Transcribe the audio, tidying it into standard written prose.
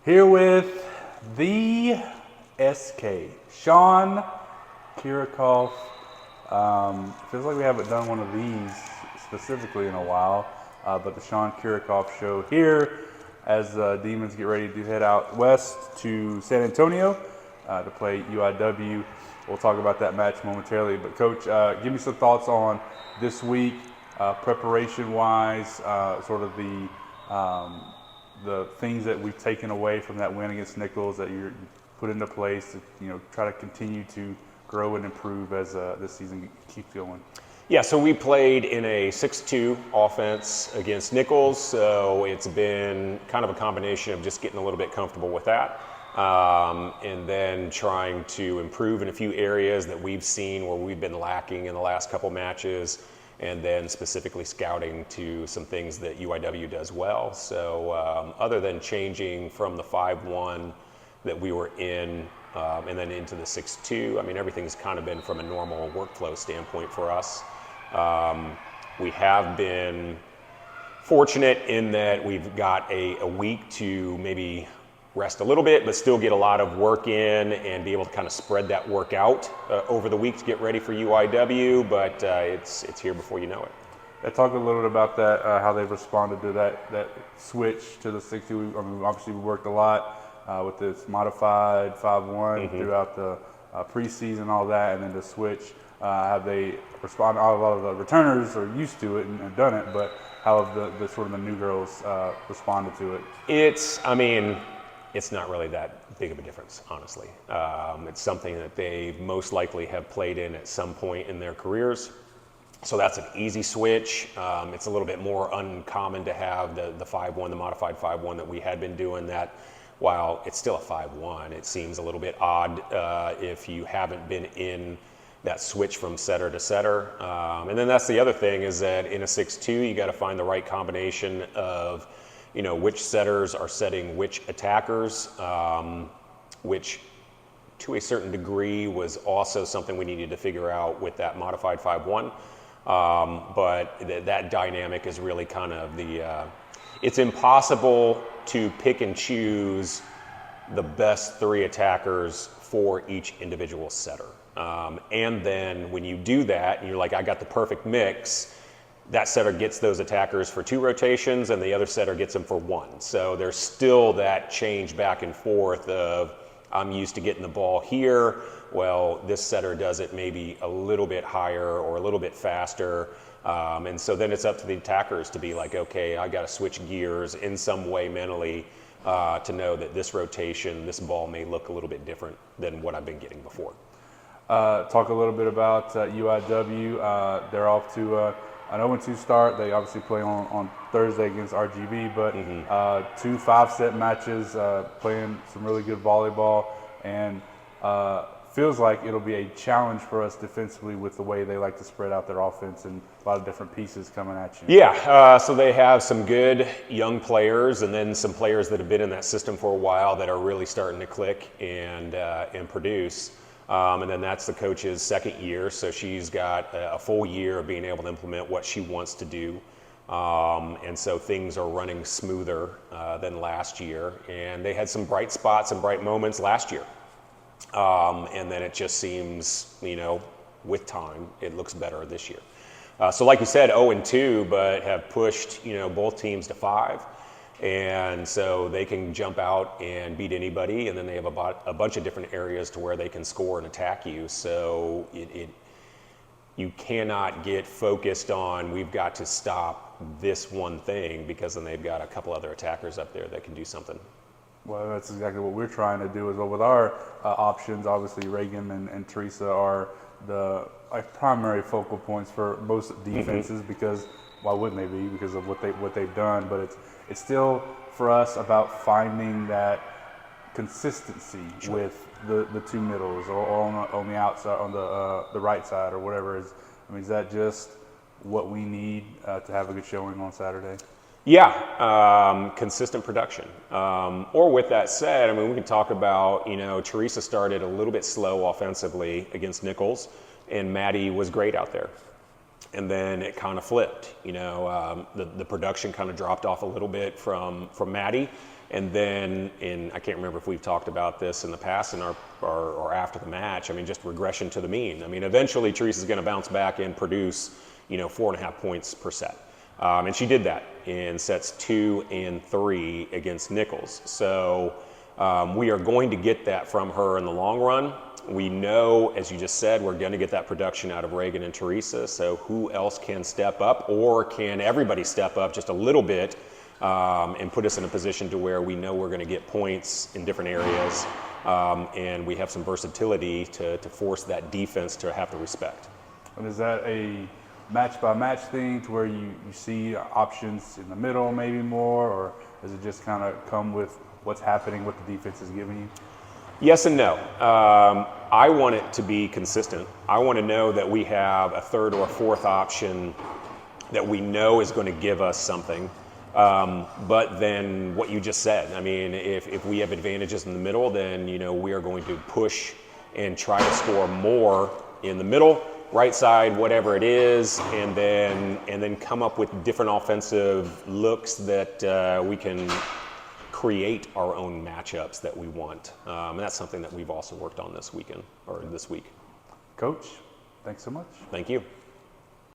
Here with the SK, Sean Kiracofe. Feels like we haven't done one of these specifically in a while, but the Sean Kiracofe show here as Demons get ready to head out west to San Antonio to play UIW. We'll talk about that match momentarily, but Coach, give me some thoughts on this week, preparation-wise, sort of the things that we've taken away from that win against Nichols that you put into place to try to continue to grow and improve as this season keeps going. Yeah, so we played in a 6-2 offense against Nichols, so it's been kind of a combination of just getting a little bit comfortable with that, and then trying to improve in a few areas that we've seen where we've been lacking in the last couple matches, and then specifically scouting to some things that UIW does well. So other than changing from the 5-1 that we were in and then into the 6-2, I mean, everything's kind of been from a normal workflow standpoint for us. We have been fortunate in that we've got a week to maybe rest a little bit, but still get a lot of work in and be able to kind of spread that work out over the week to get ready for UIW, but it's here before you know it. Talk a little bit about that, how they've responded to that switch to the 6-2. I mean, obviously we worked a lot with this modified 5-1 throughout the preseason, all that, and then the switch. Have they responded? A lot of the returners are used to it and done it, but how have the sort of the new girls responded to it? It's not really that big of a difference, honestly. It's something that they most likely have played in at some point in their careers. So that's an easy switch. It's a little bit more uncommon to have the 5-1, the modified 5-1 that we had been doing that. While it's still a 5-1, it seems a little bit odd if you haven't been in that switch from setter to setter. And then that's the other thing is that in a 6-2, you got to find the right combination of which setters are setting which attackers, which to a certain degree was also something we needed to figure out with that modified 5-1. But that dynamic is really kind of it's impossible to pick and choose the best three attackers for each individual setter. And then when you do that, and you're like, I got the perfect mix, that setter gets those attackers for 2 rotations and the other setter gets them for 1. So there's still that change back and forth of I'm used to getting the ball here. Well, this setter does it maybe a little bit higher or a little bit faster. And so then it's up to the attackers to be like, okay, I got to switch gears in some way mentally to know that this rotation, this ball may look a little bit different than what I've been getting before. Talk a little bit about UIW. They're off to an 0-2 start. They obviously play on Thursday against RGB, but 2 5-set matches, playing some really good volleyball, and feels like it'll be a challenge for us defensively with the way they like to spread out their offense and a lot of different pieces coming at you. Yeah, so they have some good young players and then some players that have been in that system for a while that are really starting to click and produce. And then that's the coach's second year, so she's got a full year of being able to implement what she wants to do. And so things are running smoother than last year. And they had some bright spots and bright moments last year. And then it just seems, with time, it looks better this year. So like you said, 0-2, but have pushed, both teams to 5. And so they can jump out and beat anybody, and then they have a bunch of different areas to where they can score and attack you. So you cannot get focused on we've got to stop this one thing, because then they've got a couple other attackers up there that can do something. Well, that's exactly what we're trying to do as well with our options. Obviously, Reagan and Teresa are the primary focal points for most defenses because why wouldn't they be? Because of what they've done, but it's still for us about finding that consistency with the 2 middles or on the outside, on the right side or whatever is. I mean, is that just what we need to have a good showing on Saturday? Yeah, consistent production. Or with that said, we can talk about, Teresa started a little bit slow offensively against Nichols, and Maddie was great out there. and then it kind of flipped. The production kind of dropped off a little bit from Maddie, and then I can't remember if we've talked about this in the past or after the match. I mean, just regression to the mean. I mean, eventually Teresa's going to bounce back and produce 4.5 points per set, and she did that in sets 2 and 3 against Nichols. So we are going to get that from her in the long run. We know, as you just said, we're going to get that production out of Reagan and Teresa. So who else can step up, or can everybody step up just a little bit and put us in a position to where we know we're going to get points in different areas, and we have some versatility to force that defense to have to respect. And is that a match-by-match thing to where you see options in the middle maybe more, or does it just kind of come with what's happening, what the defense is giving you? Yes and no. I want it to be consistent. I want to know that we have a third or a fourth option that we know is going to give us something. But then what you just said, I mean, if we have advantages in the middle, then we are going to push and try to score more in the middle, right side, whatever it is, and then come up with different offensive looks that we can create our own matchups that we want. And that's something that we've also worked on this weekend, or this week. Coach, thanks so much. Thank you.